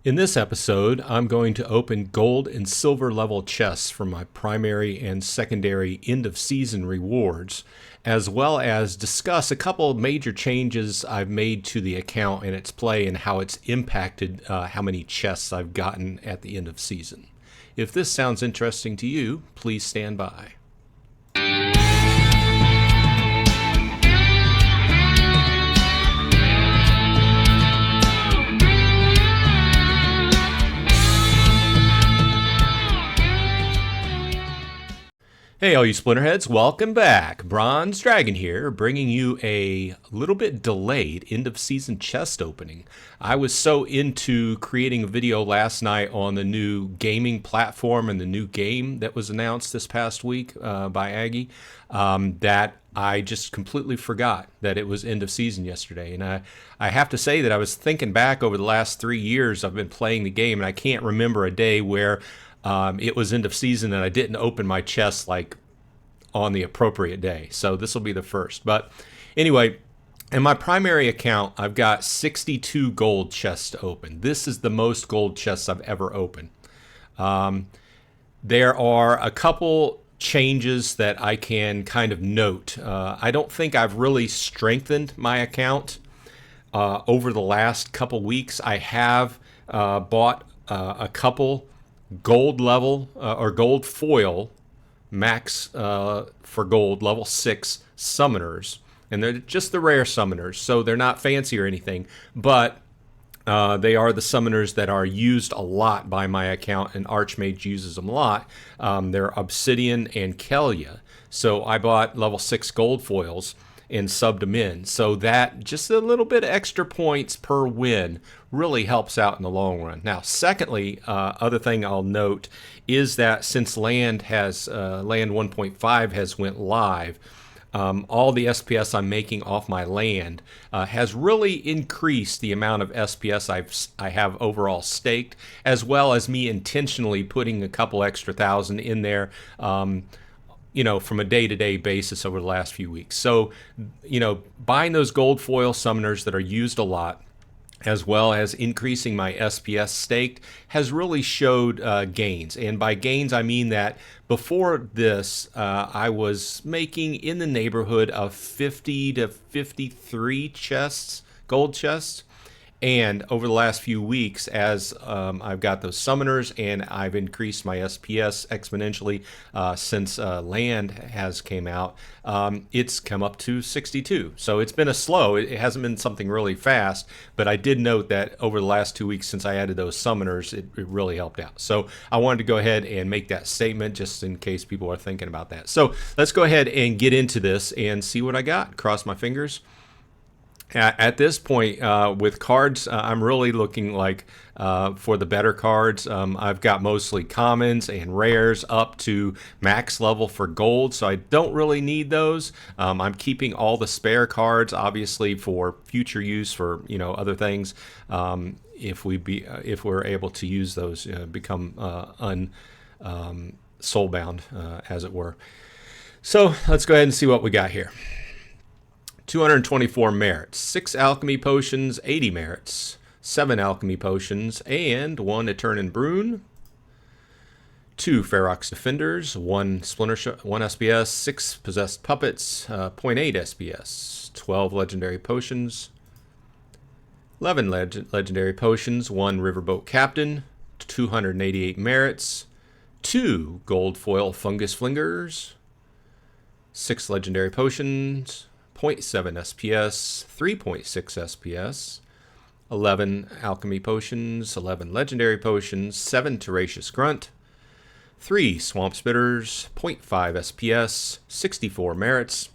In this episode, I'm going to open gold and silver level chests from my primary and secondary end of season rewards, as well as discuss a couple of major changes I've made to the account and its play and how it's impacted how many chests I've gotten at the end of season. If this sounds interesting to you, please stand by. Hey, all you Splinterheads, welcome back. Bronze Dragon here, bringing you a little bit delayed end of season chest opening. I was so into creating a video last night on the new gaming platform and the new game that was announced this past week by Aggie that I just completely forgot that it was end of season yesterday. And I have to say that I was thinking back over the last 3 years I've been playing the game, and I can't remember a day where it was end of season and I didn't open my chest like on the appropriate day. So this will be the first. But anyway, in my primary account, I've got 62 gold chests to open. This is the most gold chests I've ever opened. There are a couple changes that I can kind of note. I don't think I've really strengthened my account over the last couple weeks. I have bought a couple gold level or gold foil max for gold level 6 summoners, and they're just the rare summoners, so they're not fancy or anything, but they are the summoners that are used a lot by my account, and Archmage uses them a lot. They're Obsidian and Kelia, so I bought level 6 gold foils and subbed them in, so that just a little bit of extra points per win really helps out in the long run. Now, secondly, other thing I'll note is that since Land 1.5 has went live, all the SPS I'm making off my land has really increased the amount of SPS I have overall staked, as well as me intentionally putting a couple extra thousand in there from a day-to-day basis over the last few weeks. So, buying those gold foil summoners that are used a lot, as well as increasing my SPS staked, has really showed gains. And by gains, I mean that before this, I was making in the neighborhood of 50 to 53 chests, gold chests. And over the last few weeks, as I've got those summoners and I've increased my SPS exponentially since Land has came out, it's come up to 62. So it's been it hasn't been something really fast, but I did note that over the last 2 weeks since I added those summoners, it really helped out. So I wanted to go ahead and make that statement just in case people are thinking about that. So let's go ahead and get into this and see what I got. Cross my fingers. At this point, with cards, I'm really looking like for the better cards. I've got mostly commons and rares up to max level for gold, so I don't really need those. I'm keeping all the spare cards, obviously, for future use for other things. If we're able to use those, become soulbound, as it were. So let's go ahead and see what we got here. 224 merits, 6 alchemy potions, 80 merits, 7 alchemy potions, and 1 Eternal Brune, 2 Ferox Defenders, 1 1 SPS, 6 Possessed Puppets, 0.8 SPS, 12 Legendary Potions, 11 Legendary Potions, 1 Riverboat Captain, 288 merits, 2 Gold Foil Fungus Flingers, 6 Legendary Potions, 0.7 SPS, 3.6 SPS, 11 Alchemy Potions, 11 Legendary Potions, 7 Tenacious Grunt, 3 Swamp Spitters, 0.5 SPS, 64 merits,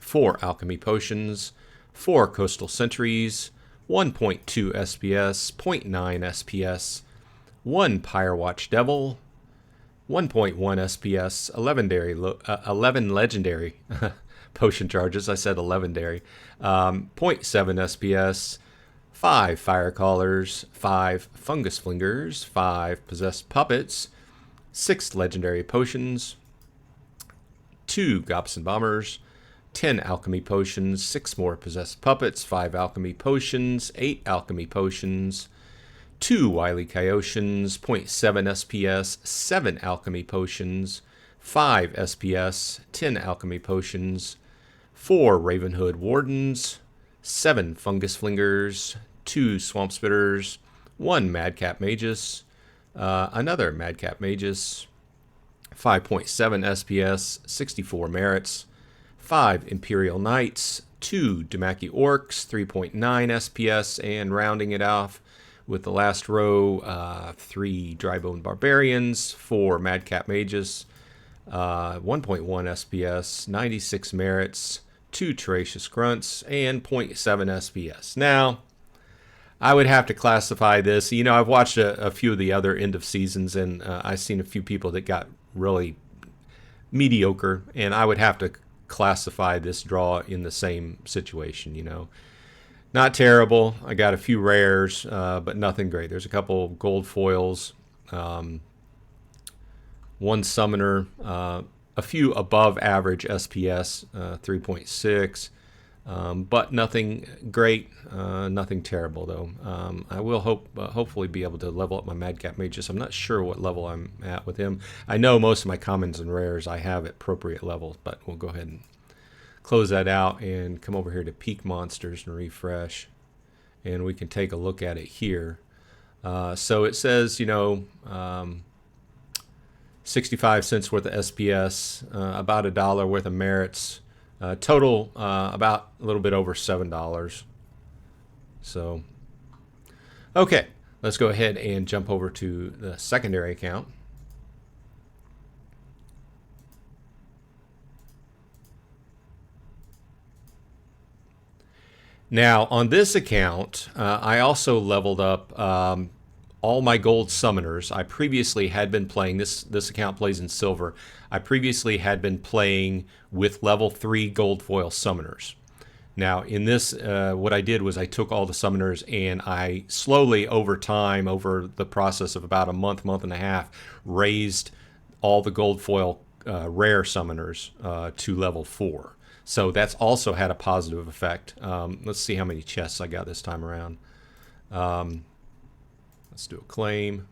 4 Alchemy Potions, 4 Coastal Sentries, 1.2 SPS, 0.9 SPS, 1 Firewatch Devil, 1.1 SPS, 11 Legendary potion charges. I said 11 dairy. 0.7 SPS, 5 Fire Callers, 5 Fungus Flingers, 5 Possessed Puppets, 6 Legendary Potions, 2 Gobson Bombers, 10 Alchemy Potions, 6 more Possessed Puppets, 5 Alchemy Potions, 8 Alchemy Potions, 2 Wily Coyotions, zero point 0.7 SPS, 7 Alchemy Potions, 5 SPS, 10 Alchemy Potions, 4 Ravenhood Wardens, 7 Fungus Flingers, 2 Swamp Spitters, 1 Madcap Magus, another Madcap Magus, 5.7 SPS, 64 Merits, 5 Imperial Knights, 2 Damaki Orcs, 3.9 SPS, and rounding it off with the last row, 3 Drybone Barbarians, 4 Madcap Magus, 1.1 SPS, 96 Merits, 2 Tenacious Grunts, and 0.7 SPS. Now, I would have to classify this. You know, I've watched a few of the other end of seasons, and I've seen a few people that got really mediocre, and I would have to classify this draw in the same situation, you know. Not terrible. I got a few rares, but nothing great. There's a couple gold foils, 1 summoner, a few above average SPS, 3.6, but nothing great, nothing terrible though. I will hopefully be able to level up my Madcap Magus. I'm not sure what level I'm at with him. I know most of my commons and rares I have at appropriate levels, but we'll go ahead and close that out and come over here to Peak Monsters and refresh, and we can take a look at it here. So it says, you know, 65 cents worth of SPS, about $1 worth of merits, total about a little bit over $7. So, okay, let's go ahead and jump over to the secondary account. Now, on this account, I also leveled up all my gold summoners. I previously had been playing, this account plays in silver. I previously had been playing with level 3 gold foil summoners. Now, in this, what I did was I took all the summoners and I slowly, over time, over the process of about a month and a half, raised all the gold foil rare summoners to level 4. So that's also had a positive effect. Let's see how many chests I got this time around. Let's do a claim.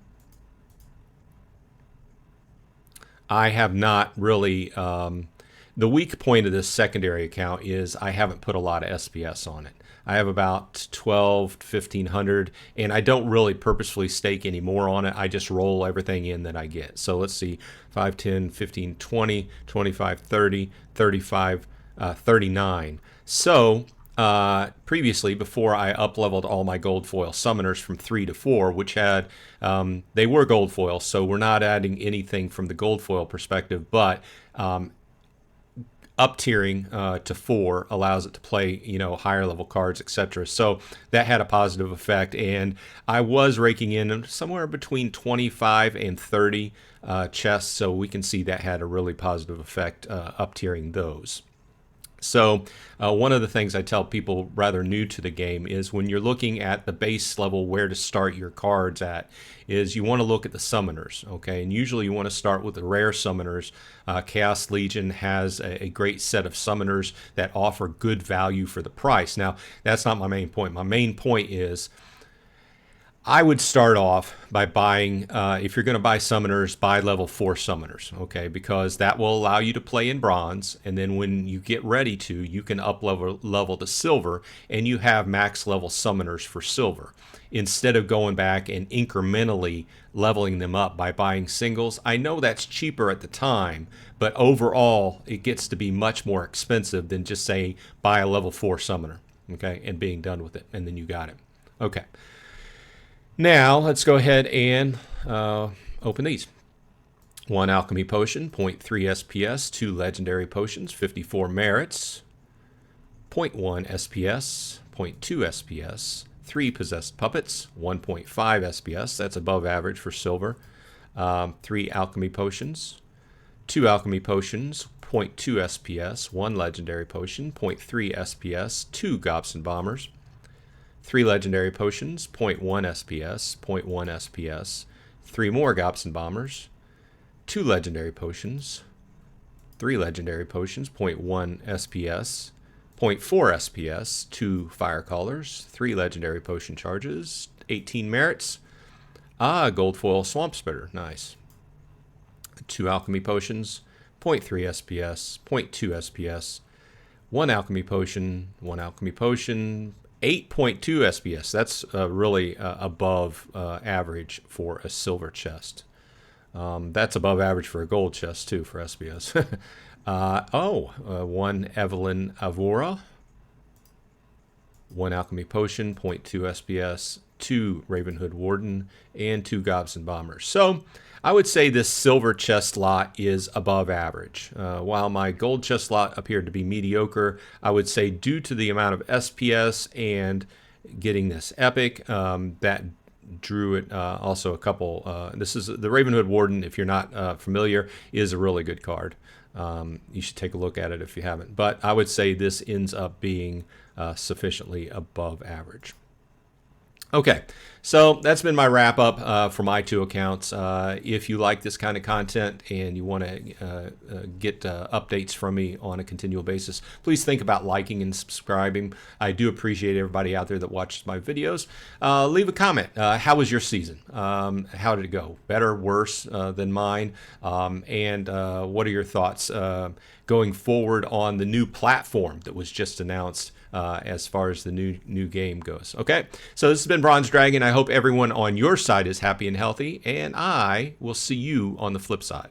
I have not really... the weak point of this secondary account is I haven't put a lot of SPS on it. I have about 12 to 1,500, and I don't really purposefully stake any more on it. I just roll everything in that I get. So let's see, 5, 10, 15, 20, 25, 30, 35, 39. So previously, before I up-leveled all my gold foil summoners from 3 to 4, which had, they were gold foil, so we're not adding anything from the gold foil perspective, but up-tiering to 4 allows it to play, you know, higher level cards, etc. So that had a positive effect, and I was raking in somewhere between 25 and 30 chests, so we can see that had a really positive effect up-tiering those. So one of the things I tell people rather new to the game is when you're looking at the base level where to start your cards at is you want to look at the summoners, okay? And usually you want to start with the rare summoners. Chaos Legion has a great set of summoners that offer good value for the price. Now, that's not my main point. My main point is I would start off by buying, if you're going to buy summoners, buy level 4 summoners, okay? Because that will allow you to play in bronze, and then when you get ready to, you can up level to silver, and you have max level summoners for silver. Instead of going back and incrementally leveling them up by buying singles, I know that's cheaper at the time, but overall, it gets to be much more expensive than just say, buy a level 4 summoner, okay? And being done with it, and then you got it. Okay. Now, let's go ahead and open these. 1 Alchemy Potion, 0.3 SPS, 2 Legendary Potions, 54 Merits, 0.1 SPS, 0.2 SPS, 3 Possessed Puppets, 1.5 SPS, that's above average for silver, 3 Alchemy Potions, 2 Alchemy Potions, 0.2 SPS, 1 Legendary Potion, 0.3 SPS, 2 Gobson Bombers, 3 Legendary Potions, 0.1 SPS, 0.1 SPS, 3 more Gobson Bombers, 2 Legendary Potions, 3 Legendary Potions, 0.1 SPS, 0.4 SPS, 2 Fire Callers, 3 Legendary Potion Charges, 18 Merits, Ah, gold foil swamp spitter. Nice. 2 alchemy potions, zero point 0.3 SPS, zero point 0.2 SPS, 1 alchemy potion, 1 alchemy potion, 8.2 SPS. That's really above average for a silver chest. That's above average for a gold chest, too, for SPS. 1 Evelyn Avora, 1 alchemy potion, zero point 0.2 SPS, 2 Ravenhood Warden, and 2 Gobson Bombers. So I would say this silver chest lot is above average. While my gold chest lot appeared to be mediocre, I would say due to the amount of SPS and getting this epic, that drew it also a couple. This is the Ravenhood Warden, if you're not familiar, is a really good card. You should take a look at it if you haven't. But I would say this ends up being sufficiently above average. Okay, so that's been my wrap up for my 2 accounts. If you like this kind of content and you want to get updates from me on a continual basis, please think about liking and subscribing. I do appreciate everybody out there that watches my videos. Leave a comment. How was your season? How did it go? Better, worse than mine? And what are your thoughts going forward on the new platform that was just announced as far as the new game goes? Okay, so this has been Bronze Dragon. I hope everyone on your side is happy and healthy, and I will see you on the flip side.